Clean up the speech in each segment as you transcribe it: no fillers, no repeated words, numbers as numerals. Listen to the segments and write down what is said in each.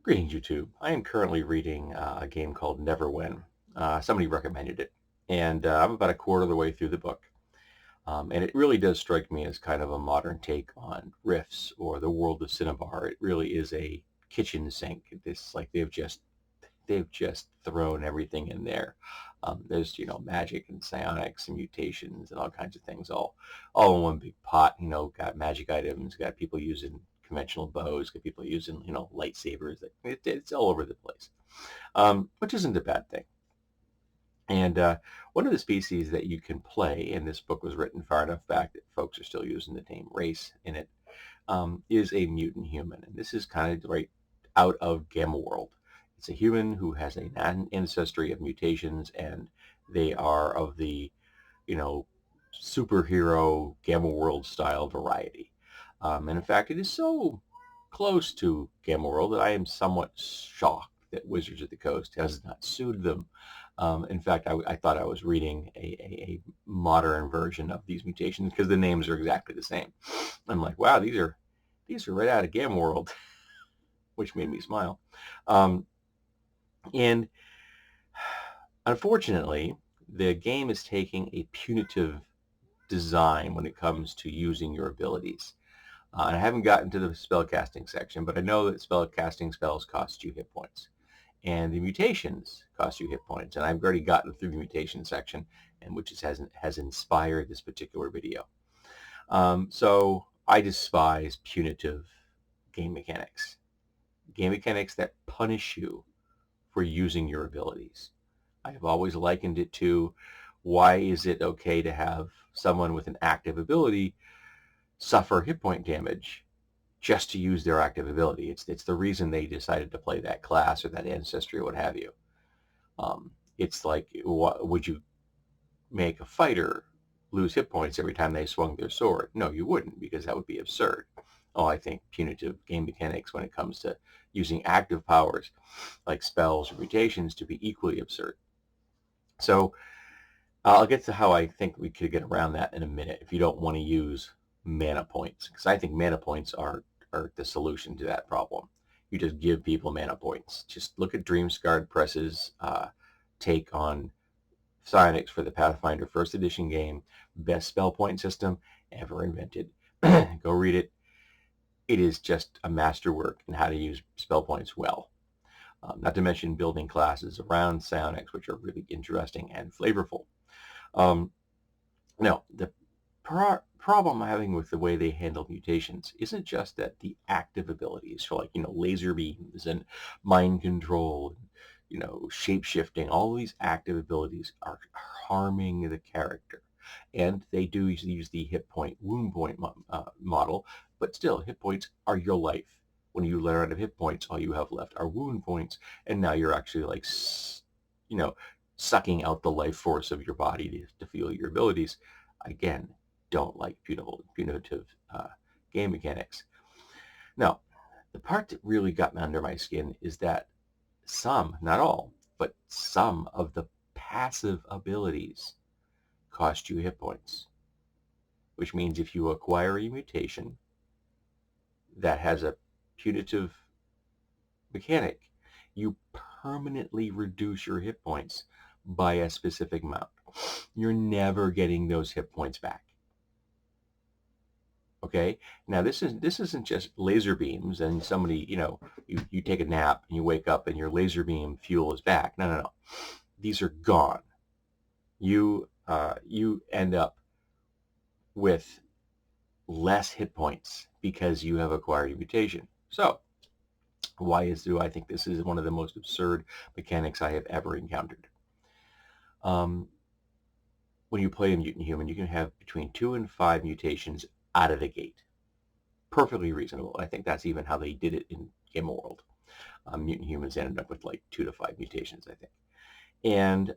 Greetings, YouTube. I am currently reading a game called Neverwin. Somebody recommended it, and I'm about a quarter of the way through the book. And it really does strike me as kind of a modern take on Rifts or the world of Cinnabar. It really is a kitchen sink. This like they've just thrown everything in there. There's magic and psionics and mutations and all kinds of things all in one big pot. Got magic items, got people using conventional bows, got people using lightsabers. It's all over the place, which isn't a bad thing. And one of the species that you can play, and this book was written far enough back that folks are still using the name race in it, is a mutant human. And this is kind of right out of Gamma World. It's a human who has an ancestry of mutations, and they are of the, you know, superhero Gamma World style variety. And in fact, it is so close to Gamma World that I am somewhat shocked that Wizards of the Coast has not sued them. In fact, I thought I was reading a modern version of these mutations because the names are exactly the same. I'm like, wow, these are right out of Gamma World, which made me smile. Um, and unfortunately, the game is taking a punitive design when it comes to using your abilities. And I haven't gotten to the spellcasting section, but I know that spellcasting spells cost you hit points. And the mutations cost you hit points. And I've already gotten through the mutation section, and which has inspired this particular video. So I despise punitive game mechanics. Game mechanics that punish you for using your abilities. I have always likened it to, why is it okay to have someone with an active ability suffer hit point damage just to use their active ability? It's the reason they decided to play that class or that ancestry or what have you. It's like, would you make a fighter lose hit points every time they swung their sword? No, you wouldn't, because that would be absurd. Oh, I think punitive game mechanics when it comes to using active powers like spells or mutations to be equally absurd. So I'll get to how I think we could get around that in a minute if you don't want to use mana points, because I think mana points are the solution to that problem. You just give people mana points. Just look at Dreamscarred Press's take on Psionics for the Pathfinder First Edition game. Best spell point system ever invented. Go read it. It is just a masterwork in how to use spell points well. Not to mention building classes around psionics, which are really interesting and flavorful. Um, Now, the problem I'm having with the way they handle mutations isn't just that the active abilities, for like, laser beams and mind control, shape shifting, all of these active abilities are harming the character. And they do use the hit point, wound point model, but still, hit points are your life. When you let out of hit points, all you have left are wound points, and now you're actually like, you know, sucking out the life force of your body to feel your abilities. Again, don't like punitive game mechanics. Now, the part that really got me under my skin is that some, not all, but some of the passive abilities cost you hit points, which means if you acquire a mutation that has a punitive mechanic, you permanently reduce your hit points by a specific amount. You're never getting those hit points back. Okay, now this isn't just laser beams and somebody, you take a nap and you wake up and your laser beam fuel is back. No, no, no. These are gone. You end up with less hit points because you have acquired a mutation. So do I think this is one of the most absurd mechanics I have ever encountered? Um, when you play a mutant human, you can have between 2 and 5 mutations out of the gate. Perfectly reasonable. I think that's even how they did it in Gamma World. Mutant humans ended up with like 2 to 5 mutations, I think. And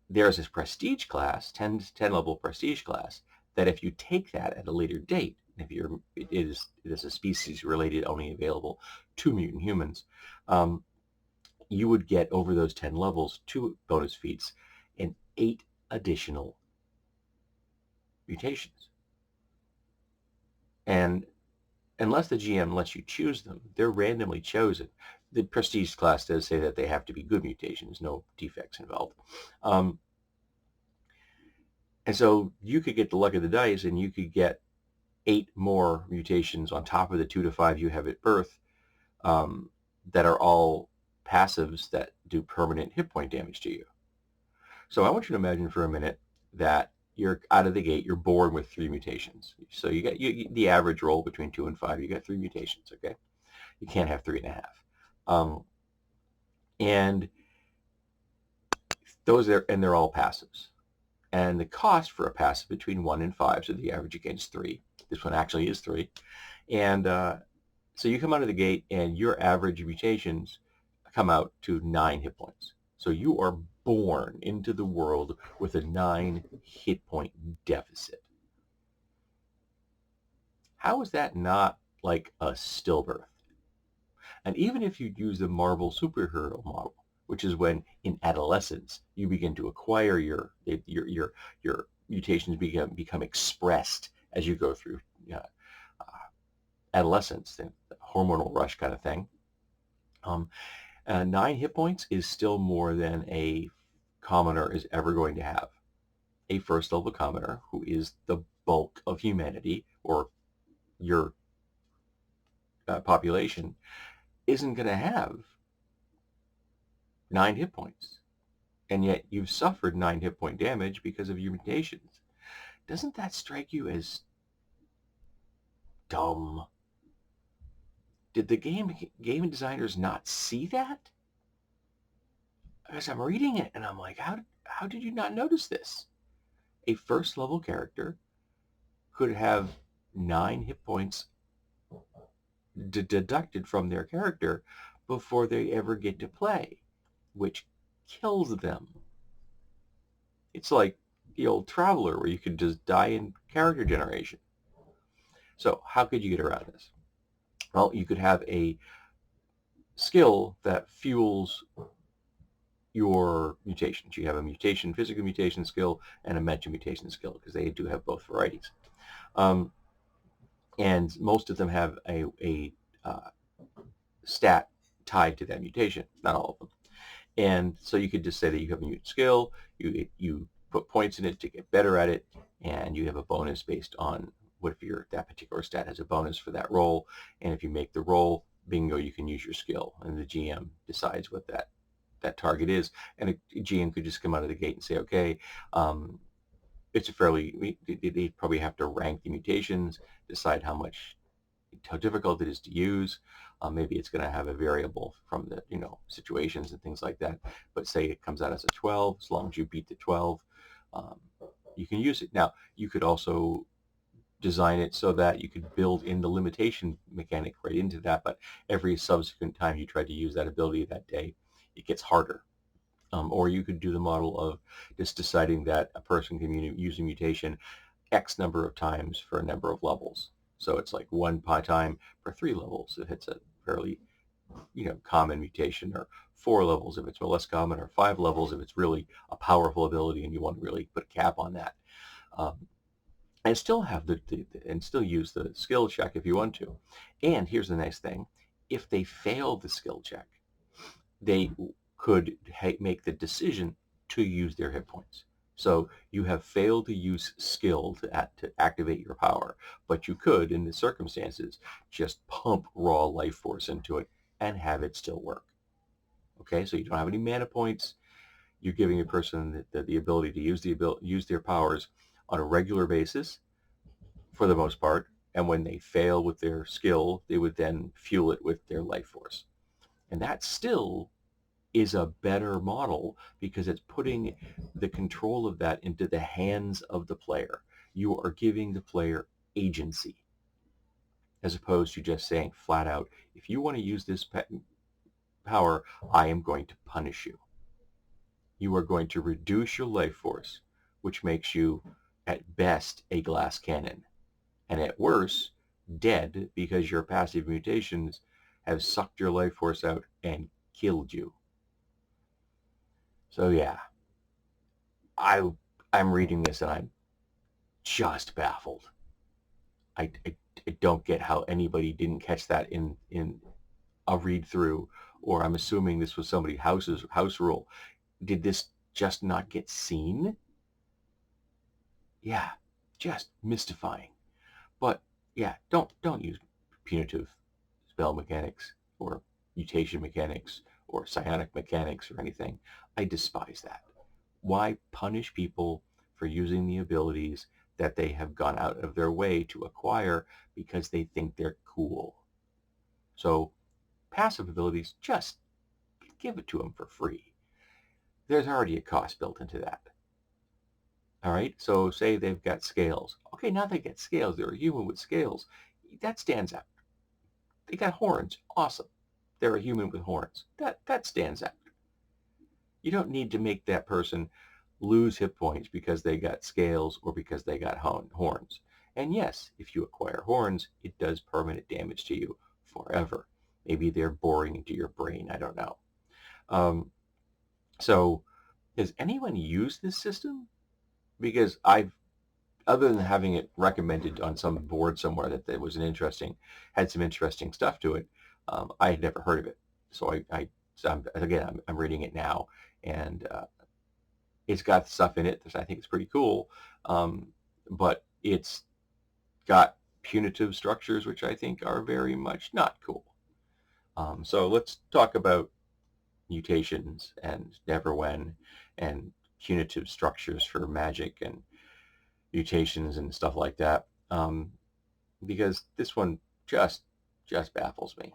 there's this prestige class, 10 level prestige class, that if you take that at a later date, if it is a species related, only available to mutant humans, you would get over those 10 levels 2 bonus feats and 8 additional mutations. And unless the GM lets you choose them, they're randomly chosen. The prestige class does say that they have to be good mutations, no defects involved. And so you could get the luck of the dice and you could get 8 more mutations on top of the 2 to 5 you have at birth, that are all passives that do permanent hit point damage to you. So I want you to imagine for a minute that you're out of the gate, you're born with 3 mutations. So you get the average roll between 2 and 5, you get 3 mutations, okay? You can't have 3.5. And they're all passives. And the cost for a passive between 1 and 5, so the average against 3. This one actually is 3. And so you come out of the gate and your average mutations come out to 9 hit points. So you are born into the world with a 9 hit point deficit. How is that not like a stillbirth? And even if you use the Marvel superhero model, which is when in adolescence you begin to acquire your mutations become expressed as you go through adolescence, the hormonal rush kind of thing. 9 hit points is still more than a commoner is ever going to have. A first level commoner, who is the bulk of humanity or your population, isn't going to have 9 hit points. And yet you've suffered 9 hit point damage because of your mutations. Doesn't that strike you as dumb? Did the game designers not see that? Because I'm reading it and I'm like, how did you not notice this? A first level character could have 9 hit points deducted from their character before they ever get to play, which kills them. It's like the old Traveler where you could just die in character generation. So how could you get around this? Well, you could have a skill that fuels your mutations. You have a mutation, physical mutation skill, and a mental mutation skill, because they do have both varieties. And most of them have a stat tied to that mutation, not all of them. And so you could just say that you have a mutant skill, you put points in it to get better at it, and you have a bonus based on what if that particular stat has a bonus for that roll. And if you make the roll, bingo, you can use your skill, and the GM decides what that target is. And a GM could just come out of the gate and say, okay, it's they probably have to rank the mutations, decide how difficult it is to use. Maybe it's going to have a variable from the situations and things like that. But say it comes out as a 12, as long as you beat the 12, you can use it. Now, you could also design it so that you could build in the limitation mechanic right into that, but every subsequent time you try to use that ability that day, it gets harder. Or you could do the model of just deciding that a person can use a mutation X number of times for a number of levels. So it's like 1 time per 3 levels if it's a fairly common mutation, or 4 levels if it's less common, or 5 levels if it's really a powerful ability and you want to really put a cap on that. And still have and still use the skill check if you want to. And here's the nice thing: if they fail the skill check, they could make the decision to use their hit points. So you have failed to use skill to activate your power, but you could, in the circumstances, just pump raw life force into it and have it still work. Okay, so you don't have any mana points. You're giving a person the ability to use their powers on a regular basis, for the most part. And when they fail with their skill, they would then fuel it with their life force. And that still is a better model because it's putting the control of that into the hands of the player. You are giving the player agency, as opposed to just saying flat out, if you want to use this power, I am going to punish you. You are going to reduce your life force, which makes you, at best, a glass cannon, and at worst, dead, because your passive mutations have sucked your life force out and killed you. So yeah, I'm reading this and I'm just baffled. I I don't get how anybody didn't catch that in a read through, or I'm assuming this was somebody's house rule. Did this just not get seen? Yeah, just mystifying. But yeah, don't use punitive spell mechanics or mutation mechanics or psionic mechanics or anything. I despise that. Why punish people for using the abilities that they have gone out of their way to acquire because they think they're cool? So passive abilities, just give it to them for free. There's already a cost built into that. All right, so say they've got scales. Okay, now they get scales. They're a human with scales. That stands out. They got horns. Awesome. They're a human with horns. That stands out. You don't need to make that person lose hit points because they got scales or because they got horns. And yes, if you acquire horns, it does permanent damage to you forever. Maybe they're boring into your brain. I don't know. Um, so has anyone used this system? Because other than having it recommended on some board somewhere that there was had some interesting stuff to it, I had never heard of it. So I'm reading it now, and it's got stuff in it that I think is pretty cool, but it's got punitive structures which I think are very much not cool. So let's talk about mutations and neverwhen and punitive structures for magic and mutations and stuff like that, because this one just baffles me.